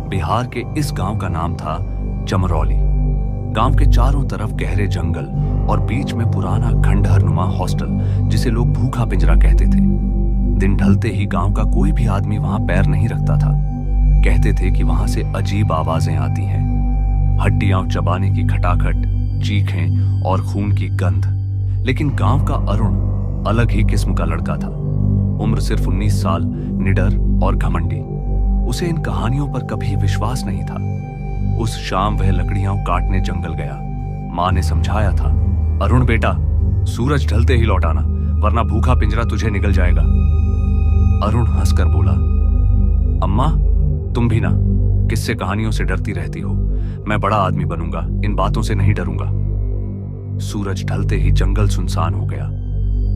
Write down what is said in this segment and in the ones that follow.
बिहार के इस गांव का नाम था चमरौली। गांव के चारों तरफ गहरे जंगल और बीच में पुराना खंडहरनुमा हॉस्टल, जिसे लोग भूखा पिंजरा कहते थे। दिन ढलते ही गांव का कोई भी आदमी वहां पैर नहीं रखता था। कहते थे कि वहां से अजीब आवाजें आती हैं, हड्डियां चबाने की खटाखट, चीखें और खून की गंध। लेकिन गांव का अरुण अलग ही किस्म का लड़का था। उम्र सिर्फ 19 साल, निडर और घमंडी। उसे इन कहानियों पर कभी विश्वास नहीं था। उस शाम वह लकड़ियां काटने जंगल गया। मां ने समझाया था, अरुण बेटा, सूरज ढलते ही लौट आना, वरना भूखा पिंजरा तुझे निगल जाएगा। अरुण हंसकर बोला, अम्मा, तुम भी ना किस्से कहानियों से डरती रहती हो। मैं बड़ा आदमी बनूंगा, इन बातों से नहीं डरूंगा। सूरज ढलते ही जंगल सुनसान हो गया।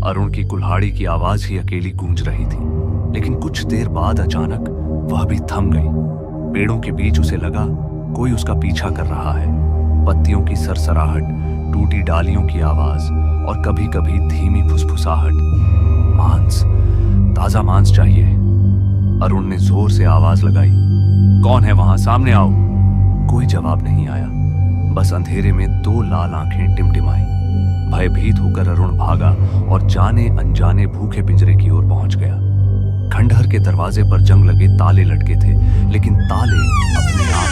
अरुण की कुल्हाड़ी की आवाज ही अकेली गूंज रही थी। लेकिन कुछ देर बाद अचानक वह भी थम गई। पेड़ों के बीच उसे लगा कोई उसका पीछा कर रहा है। पत्तियों की सरसराहट, टूटी डालियों की आवाज और कभी कभी धीमी फुसफुसाहट। मांस, ताजा मांस चाहिए। अरुण ने जोर से आवाज लगाई, कौन है वहां, सामने आओ। कोई जवाब नहीं आया, बस अंधेरे में दो लाल आंखें टिमटिमाई। भयभीत होकर अरुण भागा और जाने अनजाने भूखे पिंजरे की ओर पहुंच गया। खंडहर के दरवाजे पर जंग लगे ताले लटके थे, लेकिन ताले अपने आप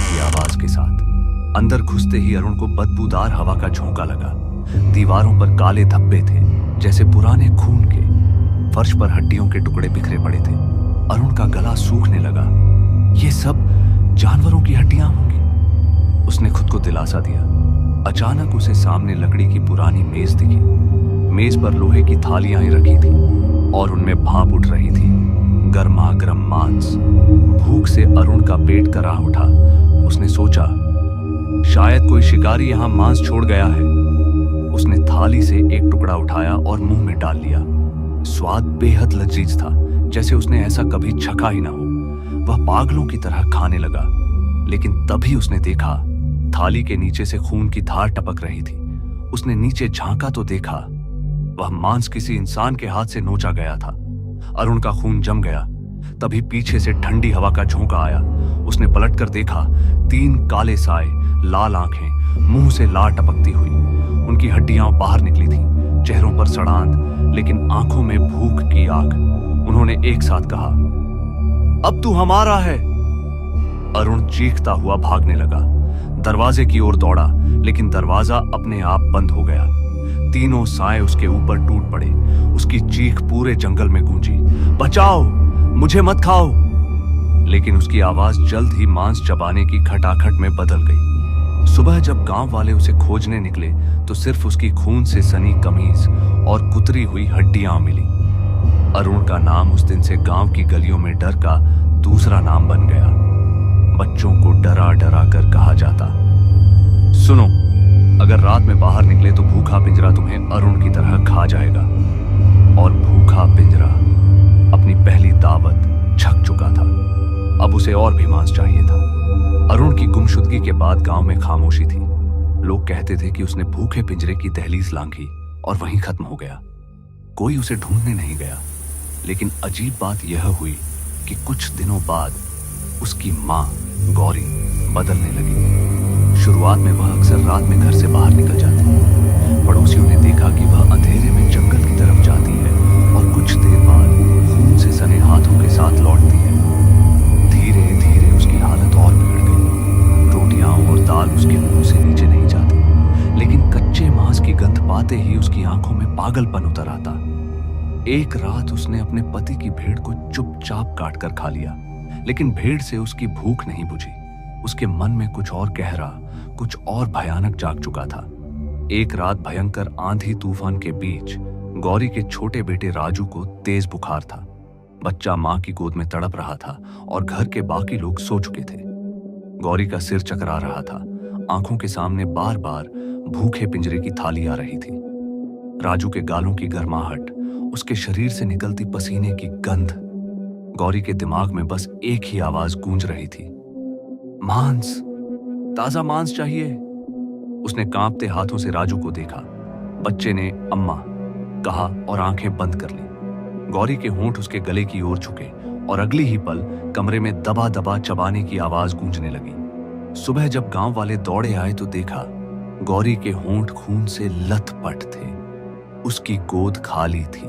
की आवाज के साथ। अंदर घुसते ही अरुण को बदबूदार हवा का झोंका लगा। दीवारों पर काले धब्बे थे, जैसे पुराने खून के। फर्श पर हड्डियों के टुकड़े बिखरे पड़े थे। अरुण का गला सूखने लगा। ये सब जानवरों की हड्डियां होंगी, उसने खुद को दिलासा दिया। अचानक उसे सामने लकड़ी की पुरानी मेज दिखी। मेज पर लोहे की थालियां रखी थी और उनमें भाप उठ रही थी, गर्मा गर्म मांस। भूख से अरुण का पेट कराह उठा। उसने सोचा, शायद कोई शिकारी यहां मांस छोड़ गया है। उसने थाली से एक टुकड़ा उठाया और मुंह में डाल लिया। स्वाद बेहद लजीज था, जैसे उसने ऐसा कभी चखा ही ना हो। वह पागलों की तरह खाने लगा। लेकिन तभी उसने देखा, थाली के नीचे से खून की धार टपक रही थी। उसने नीचे झांका तो देखा, वह मांस किसी इंसान के हाथ से नोचा गया था। अरुण का खून जम गया। तभी पीछे से ठंडी हवा का झोंका आया। उसने पलटकर देखा, 3 काले साए, लाल आंखें, मुंह से लार टपकती हुई। उनकी हड्डियां बाहर निकली थीं, चेहरों पर सड़ांध, लेकिन आंखों में भूख की आग। उन्होंने एक साथ कहा, अब तू हमारा है। अरुण चीखता हुआ भागने लगा। दरवाजे की ओर दौड़ा, लेकिन दरवाजा अपने आप बंद हो गया। तीनों साए उसके ऊपर टूट पड़े। उसकी चीख पूरे जंगल में गूंजी, बचाओ, मुझे मत खाओ। लेकिन उसकी आवाज जल्द ही मांस चबाने की खटाखट में बदल गई। सुबह जब गांव वाले उसे खोजने निकले तो सिर्फ उसकी खून से सनी कमीज और कुतरी हुई हड्डियां मिली। अरुण का नाम उस दिन से गांव की गलियों में डर का दूसरा नाम बन गया। बच्चों को डरा डरा कर कहा जाता, सुनो, अगर रात में बाहर निकले तो भूखा पिंजरा तुम्हें अरुण की तरह खा जाएगा। और भूखा पिंजरा अपनी पहली दावत छक चुका था। अब उसे और भी मांस चाहिए था। अरुण की गुमशुदगी के बाद गांव में खामोशी थी। लोग कहते थे कि उसने भूखे पिंजरे की दहलीज लांघी और वहीं खत्म हो गया। कोई उसे ढूंढने नहीं गया। लेकिन अजीब बात यह हुई कि कुछ दिनों बाद उसकी मां गौरी बदलने लगी। शुरुआत में वह अक्सर रात में घर से बाहर निकल जाती। पड़ोसियों ने देखा कि वह अंधेरे में जंगल की तरफ जाती है और कुछ देर बाद खून से सने हाथों के साथ लौटती है। धीरे धीरे उसकी हालत और बिगड़ गई। रोटियां और दाल उसके मुंह से नीचे नहीं जाती, लेकिन कच्चे मांस की गंध पाते ही उसकी आंखों में पागलपन उतर आता। एक रात उसने अपने पति की भेड़ को चुपचाप काट कर खा लिया, लेकिन भेड़ से उसकी भूख नहीं बुझी। उसके मन में कुछ और गहरा, कुछ और भयानक जाग चुका था। एक रात भयंकर आंधी तूफान के बीच गौरी के छोटे बेटे राजू को तेज बुखार था। बच्चा मां की गोद में तड़प रहा था और घर के बाकी लोग सो चुके थे। गौरी का सिर चकरा रहा था। आंखों के सामने बार बार भूखे पिंजरे की थाली आ रही थी। राजू के गालों की गर्माहट, उसके शरीर से निकलती पसीने की गंध। गौरी के दिमाग में बस एक ही आवाज गूंज रही थी, मांस, ताजा मांस चाहिए। उसने कांपते हाथों से राजू को देखा। बच्चे ने अम्मा कहा और आंखें बंद कर ली। गौरी के होंठ उसके गले की ओर झुके और अगली ही पल कमरे में दबा दबा चबाने की आवाज गूंजने लगी। सुबह जब गांव वाले दौड़े आए तो देखा गौरी के होंठ खून से लथपथ थे। उसकी गोद खाली थी।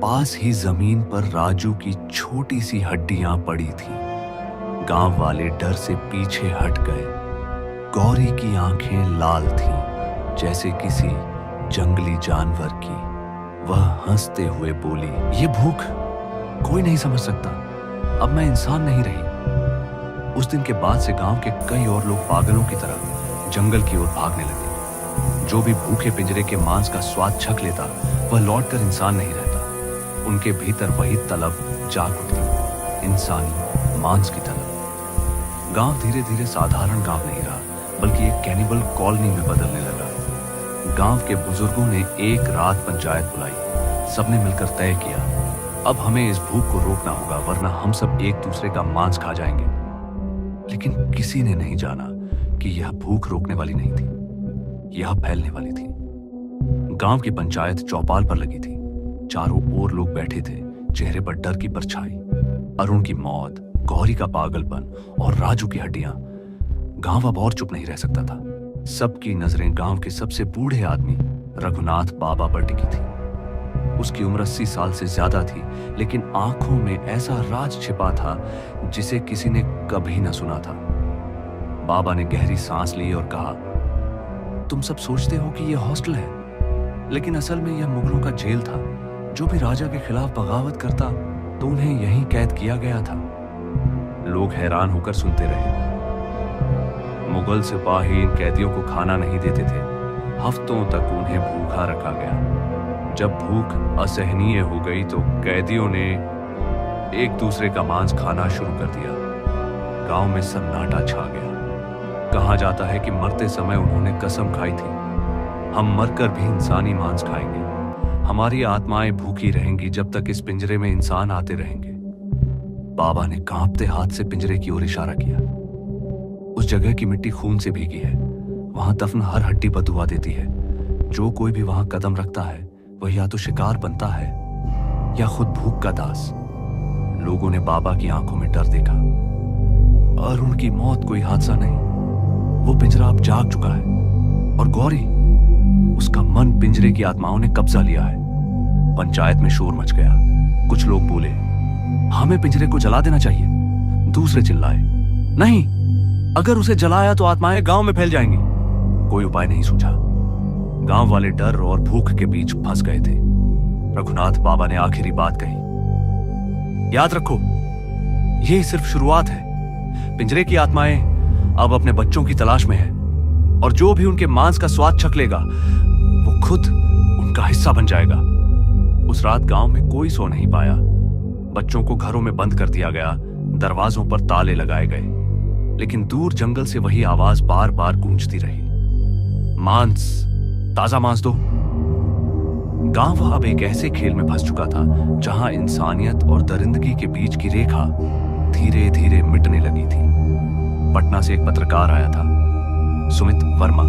पास ही जमीन पर राजू की छोटी सी हड्डियां पड़ी थीं। गांव वाले डर से पीछे हट गए। गौरी की आंखें लाल थीं, जैसे किसी जंगली जानवर की। वह हंसते हुए बोली, ये भूख कोई नहीं समझ सकता। अब मैं इंसान नहीं रही। उस दिन के बाद से गांव के कई और लोग पागलों की तरह जंगल की ओर भागने लगे। जो भी भूखे पिंजरे के मांस का स्वाद छक लेता वह लौटकर इंसान नहीं रहता। उनके भीतर वही तलब जाग उठती, इंसानी मांस की तलब। गांव धीरे धीरे साधारण गांव नहीं रहा, बल्कि एक कैनिबल कॉलोनी में बदलने लगा। गांव के बुजुर्गों ने एक रात पंचायत बुलाई। सबने मिलकर तय किया, अब हमें इस भूख को रोकना होगा, वरना हम सब एक दूसरे का मांस खा जाएंगे। लेकिन किसी ने नहीं जाना कि यह भूख रोकने वाली नहीं थी, यह फैलने वाली थी। गांव की पंचायत चौपाल पर लगी थी। चारों ओर लोग बैठे थे, चेहरे पर डर की परछाई। अरुण की मौत, गौरी का पागलपन और राजू की हड्डियां। गांव अब और चुप नहीं रह सकता था। सबकी नजरें गांव के सबसे बूढ़े आदमी रघुनाथ बाबा पर टिकी थी। उसकी उम्र 80 साल से ज्यादा थी, लेकिन आंखों में ऐसा राज छिपा था जिसे किसी ने कभी न सुना था। बाबा ने गहरी सांस ली और कहा, तुम सब सोचते हो कि यह हॉस्टल है, लेकिन असल में यह मुगलों का जेल था। जो भी राजा के खिलाफ बगावत करता तो उन्हें यहीं कैद किया गया था। लोग हैरान होकर सुनते रहे। मुगल सिपाही इन कैदियों को खाना नहीं देते थे। हफ्तों तक उन्हें भूखा रखा गया। जब भूख असहनीय हो गई तो कैदियों ने एक दूसरे का मांस खाना शुरू कर दिया। गांव में सन्नाटा छा गया। कहा जाता है कि मरते समय उन्होंने कसम खाई थी, हम मरकर भी इंसानी मांस खाएंगे। हमारी आत्माएं भूखी रहेंगी जब तक इस पिंजरे में इंसान आते रहेंगे। बाबा ने कांपते हाथ से पिंजरे की ओर इशारा किया। उस जगह की मिट्टी खून से भीगी है। वहां दफन हर हड्डी बदुआ देती है। जो कोई भी वहां कदम रखता है वह या तो शिकार बनता है या खुद भूख का दास। लोगों ने बाबा की आंखों में डर देखा। अरुण की मौत कोई हादसा नहीं, वो पिंजरा अब जाग चुका है। और गौरी, उसका मन पिंजरे की आत्माओं ने कब्जा लिया है। पंचायत में शोर मच गया। कुछ लोग बोले, हमें पिंजरे को जला देना चाहिए। दूसरे चिल्लाए, नहीं, अगर उसे जलाया तो आत्माएं गांव में फैल जाएंगी। कोई उपाय नहीं सूझा। गांव वाले डर और भूख के बीच फंस गए थे। रघुनाथ बाबा ने आखिरी बात कही, याद रखो, यह सिर्फ शुरुआत है। पिंजरे की आत्माएं अब अपने बच्चों की तलाश में है, और जो भी उनके मांस का स्वाद चख लेगा वो खुद उनका हिस्सा बन जाएगा। उस रात गांव में कोई सो नहीं पाया। बच्चों को घरों में बंद कर दिया गया, दरवाजों पर ताले लगाए गए। लेकिन दूर जंगल से वही आवाज बार बार गूंजती रही, मांस, ताजा मांस दो। गांव अब एक ऐसे खेल में फंस चुका था जहां इंसानियत और दरिंदगी के बीच की रेखा धीरे धीरे मिटने लगी थी। पटना से एक पत्रकार आया था, सुमित वर्मा।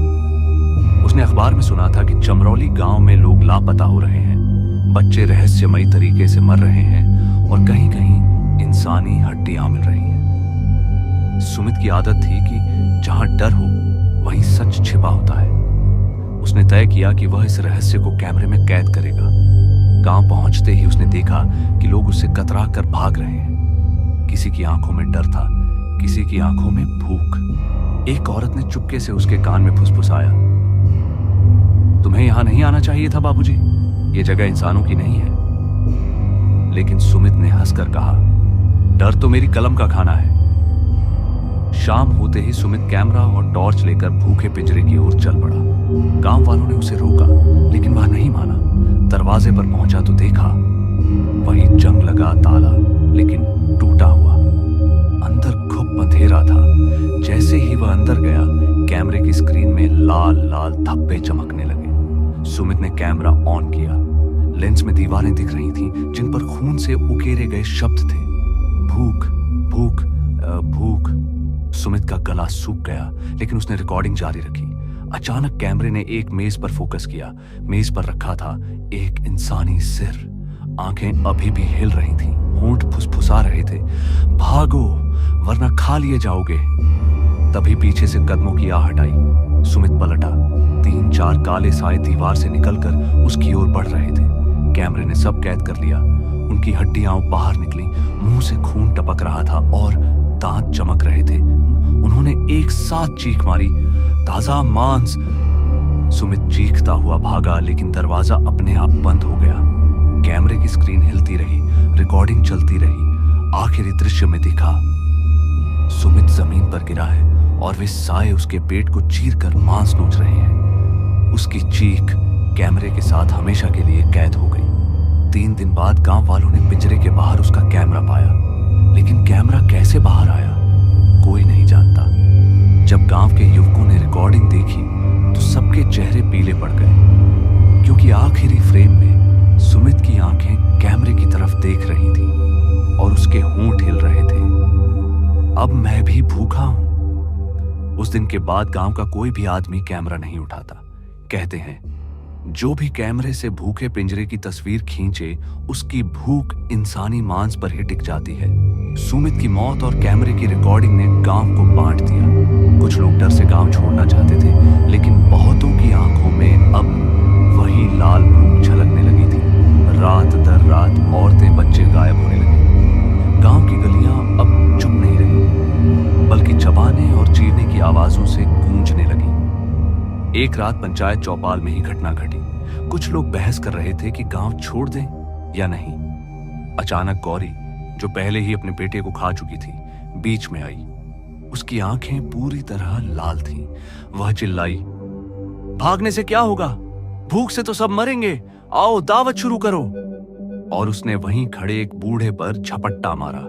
उसने अखबार में सुना था कि चमरौली गांव में लोग लापता हो रहे हैं, बच्चे रहस्यमयी तरीके से मर रहे हैं और कहीं कहीं इंसानी हड्डियां मिल रही हैं। सुमित की आदत थी कि जहां डर हो वहीं सच छिपा होता है। उसने तय किया कि वह इस रहस्य को कैमरे में कैद करेगा। गांव पहुंचते ही उसने देखा कि लोग उससे कतरा कर भाग रहे हैं। किसी की आंखों में डर था, किसी की आंखों में भूख। एक औरत ने चुपके से उसके कान में फुसफुसाया, तुम्हें यहां नहीं आना चाहिए था बाबूजी, ये जगह इंसानों की नहीं है। लेकिन सुमित ने हंसकर कहा, डर तो मेरी कलम का खाना है। शाम होते ही सुमित कैमरा और टॉर्च लेकर भूखे पिंजरे की ओर चल पड़ा। गांव वालों ने उसे रोका, लेकिन वह नहीं माना। दरवाजे पर पहुंचा तो देखा वही जंग लगा ताला, लेकिन टूटा हुआ। अंदर खूब अंधेरा था। जैसे ही वह अंदर गया, कैमरे की स्क्रीन में लाल लाल धब्बे चमकने लगे। सुमित ने कैमरा ऑन किया। लेंस में दीवारें दिख रही थीं, जिन पर खून से उकेरे गए शब्द थे, भूख भूख भूख। सुमित का गला सूख गया, लेकिन उसने रिकॉर्डिंग जारी रखी। अचानक कैमरे ने एक मेज पर फोकस किया। मेज पर रखा था एक इंसानी सिर। आंखें अभी भी हिल रही थीं, होंठ फुसफुसा उकसा रहे थे, भागो वरना खा लिए जाओगे। तभी पीछे से कदमों की आहट आई। सुमित पलटा। 3-4 काले साए दीवार से निकलकर उसकी ओर बढ़ रहे थे। कैमरे ने सब कैद कर लिया। उनकी हड्डियां बाहर निकली, मुंह से खून टपक रहा था और दांत चमक रहे थे। उन्होंने एक साथ चीख मारी, ताजा मांस। सुमित चीखता हुआ भागा, लेकिन दरवाजा अपने आप बंद हो गया। कैमरे की स्क्रीन हिलती रही, रिकॉर्डिंग चलती रही। आखिरी दृश्य में दिखा, सुमित जमीन पर गिरा है और वे साए उसके पेट को चीरकर मांस नोच रहे हैं। उसकी चीख कैमरे के साथ हमेशा के लिए कैद हो गई। 3 दिन बाद गांव वालों ने पिंजरे के बाहर उसका कैमरा पाया, लेकिन कैमरा कैसे बाहर आया कोई नहीं जानता। जब गांव के युवकों ने रिकॉर्डिंग देखी तो सबके चेहरे पीले पड़ गए, क्योंकि आखिरी फ्रेम में सुमित की आंखें कैमरे की तरफ देख रही थीं और उसके होंठ हिल रहे थे। अब मैं भी भूखा हूं। उस दिन के बाद गांव का कोई भी आदमी कैमरा नहीं उठाता। कहते हैं, जो भी कैमरे से भूखे पिंजरे की तस्वीर खींचे, उसकी भूख इंसानी मांस पर ही टिक जाती है। सुमित की मौत और कैमरे की रिकॉर्डिंग ने गांव को बांट दिया। कुछ लोग डर से गांव छोड़ना चाहते थे, लेकिन बहुतों की आंखों में अब वही लाल भूख झलकने लगी थी। रात दर रात औरतें बच्चे गायब होने लगे। गांव की गलियां अब चुप नहीं रही, बल्कि चबाने और चीरने की आवाजों से गूंजने लगी। एक रात पंचायत चौपाल में ही घटना घटी। कुछ लोग बहस कर रहे थे कि गांव छोड़ दें या नहीं। अचानक गौरी, जो पहले ही अपने बेटे को खा चुकी थी, बीच में आई। उसकी आंखें पूरी तरह लाल थीं। वह चिल्लाई, भागने से क्या होगा? भूख से तो सब मरेंगे। आओ दावत शुरू करो। और उसने वहीं खड़े एक बूढ़े पर झपट्टा मारा।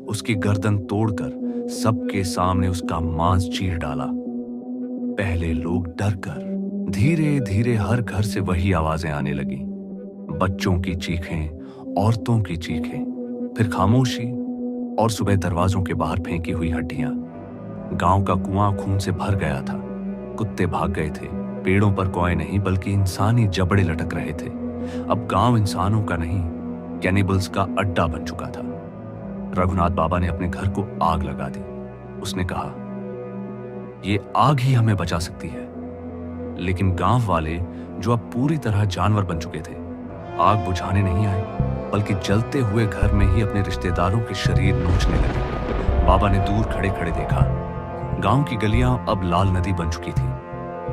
उसकी गर्दन तोड़कर सबके सामने उसका मांस चीर डाला। पहले लोग डरकर धीरे धीरे हर घर से वही आवाजें आने लगी। बच्चों की चीखें, औरतों की चीखें, फिर खामोशी और सुबह दरवाजों के बाहर फेंकी हुई हड्डियां। गांव का कुआं खून से भर गया था। कुत्ते भाग गए थे। पेड़ों पर कौए नहीं, बल्कि इंसानी जबड़े लटक रहे थे। अब गांव इंसानों का नहीं, कैनिबल्स का अड्डा बन चुका था। रघुनाथ बाबा ने अपने घर को आग लगा दी। उसने कहा, ये आग ही हमें बचा सकती है। लेकिन गांव वाले, जो अब पूरी तरह जानवर बन चुके थे, आग बुझाने नहीं आए, बल्कि जलते हुए घर में ही अपने रिश्तेदारों के शरीर नोचने लगे। बाबा ने दूर खड़े खड़े देखा। गांव की गलियां अब लाल नदी बन चुकी थी।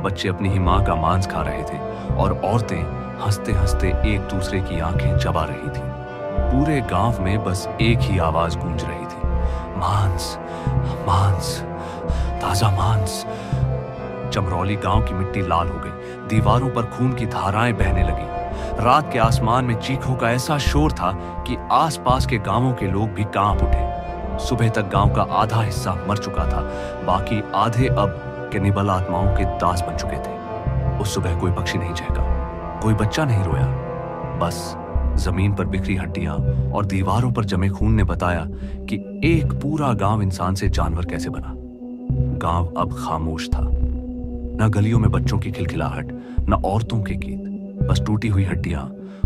बच्चे अपनी ही मां का मांस खा रहे थे और औरतें हंसते हंसते एक दूसरे की आंखें चबा रही थी। पूरे गांव में बस एक ही आवाज गूंज रही थी, मांस, मांस, ताजा मांस। चमरौली गांव की मिट्टी लाल हो गई। दीवारों पर खून की धाराएं बहने लगी। रात के आसमान में चीखों का ऐसा शोर था कि आसपास के गांवों के लोग भी कांप उठे। सुबह तक गांव का आधा हिस्सा मर चुका था, बाकी आधे अब कैनिबल आत्माओं के दास बन चुके थे। उस सुबह कोई पक्षी नहीं चहका, कोई बच्चा नहीं रोया। बस जमीन पर बिखरी हड्डियां और दीवारों पर जमे खून ने बताया कि एक पूरा गांव इंसान से जानवर कैसे बना। गांव अब खामोश था। न गलियों में बच्चों की खिलखिलाहट, न औरतों के गीत, बस टूटी हुई हड्डियां,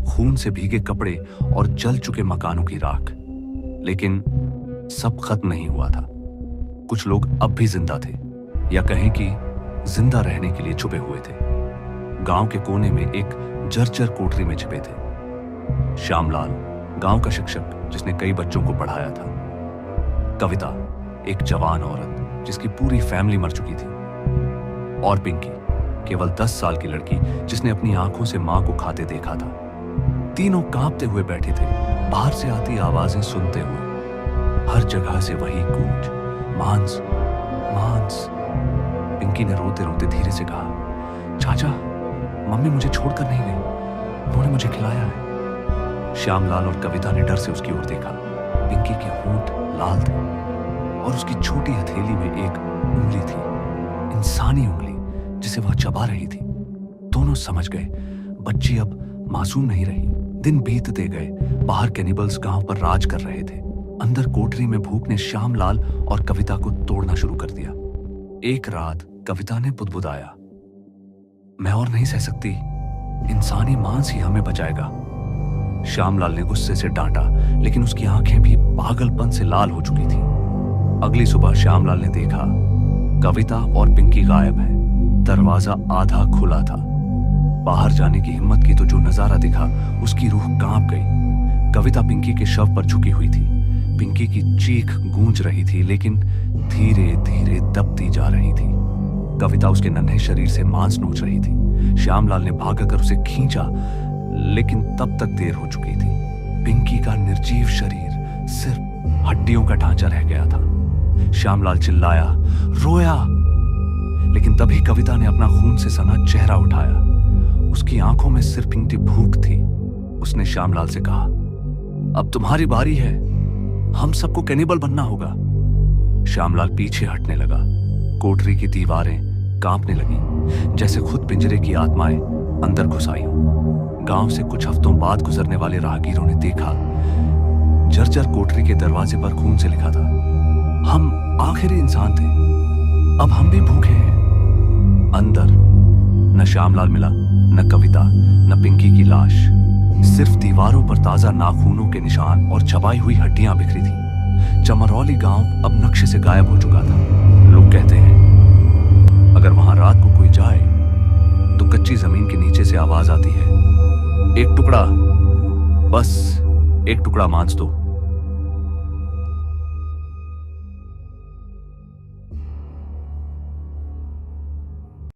खून से भीगे कपड़े और जल चुके मकानों की राख। लेकिन सब खत्म नहीं हुआ था। कुछ लोग अब भी जिंदा थे, या कहें कि जिंदा रहने के लिए छुपे हुए थे। गांव के कोने में एक जर्जर कोठरी में छिपे थे। श्यामलाल, गांव का शिक्षक जिसने कई बच्चों को पढ़ाया था। कविता, एक जवान औरत जिसकी पूरी फैमिली मर चुकी थी। और पिंकी, केवल 10 साल की लड़की जिसने अपनी आंखों से मां को खाते देखा था। तीनों कांपते हुए बैठे थे, बाहर से आती आवाजें सुनते हुए। हर जगह से वही गूंज, मांस, मांस। पिंकी ने रोते रोते धीरे से कहा, चाचा, मम्मी मुझे छोड़कर नहीं गई, उन्होंने मुझे खिलाया है। श्यामलाल और कविता ने डर से उसकी ओर देखा। पिंकी के होंठ लाल थे और उसकी छोटी हथेली में एक उंगली थी, इंसानी उंगली, जिसे वह चबा रही थी। दोनों समझ गए, बच्ची अब मासूम नहीं रही। दिन बीतते गए। बाहर कैनिबल्स गांव पर राज कर रहे थे। अंदर कोठरी में भूख ने श्यामलाल और कविता को तोड़ना शुरू कर दिया। एक रात कविता ने बुदबुदाया, मैं और नहीं सह सकती, इंसानी मांस ही हमें बचाएगा। श्यामलाल ने गुस्से से डांटा, लेकिन उसकी आंखें भी पागलपन से लाल हो चुकी थी। अगली सुबह श्यामलाल ने देखा कविता और पिंकी गायब है। दरवाजा आधा खुला था। बाहर जाने की हिम्मत की तो जो नजारा दिखा उसकी रूह कांप गई। कविता पिंकी के शव पर झुकी हुई थी। पिंकी की चीख गूंज रही थी, लेकिन धीरे धीरे दबती जा रही थी। कविता उसके नन्हे शरीर से मांस नोच रही थी। श्यामलाल ने भागकर उसे खींचा, लेकिन तब तक देर हो चुकी थी। पिंकी का निर्जीव शरीर सिर्फ हड्डियों का ढांचा रह गया था। श्यामलाल चिल्लाया, रोया, लेकिन तभी कविता ने अपना खून से सना चेहरा उठाया। उसकी आंखों में सिर्फ इतनी भूख थी। उसने श्यामलाल से कहा, अब तुम्हारी बारी है, हम सबको कैनिबल बनना होगा। श्यामलाल पीछे हटने लगा। कोठरी की दीवारें कांपने लगी, जैसे खुद पिंजरे की आत्माएं अंदर घुस आई हों। गांव से कुछ हफ्तों बाद गुजरने वाले राहगीरों ने देखा, जर्जर कोठरी के दरवाजे पर खून से लिखा था, हम आखिरी इंसान थे, अब हम भी भूखे हैं। अंदर न श्यामलाल मिला, न कविता, न पिंकी की लाश। सिर्फ दीवारों पर ताजा नाखूनों के निशान और चबाई हुई हड्डियां बिखरी थी। चमरौली गांव अब नक्शे से गायब हो चुका था। लोग कहते हैं अगर वहां रात को कोई जाए तो कच्ची जमीन के नीचे से आवाज आती है, एक टुकड़ा, बस एक टुकड़ा मांस दो।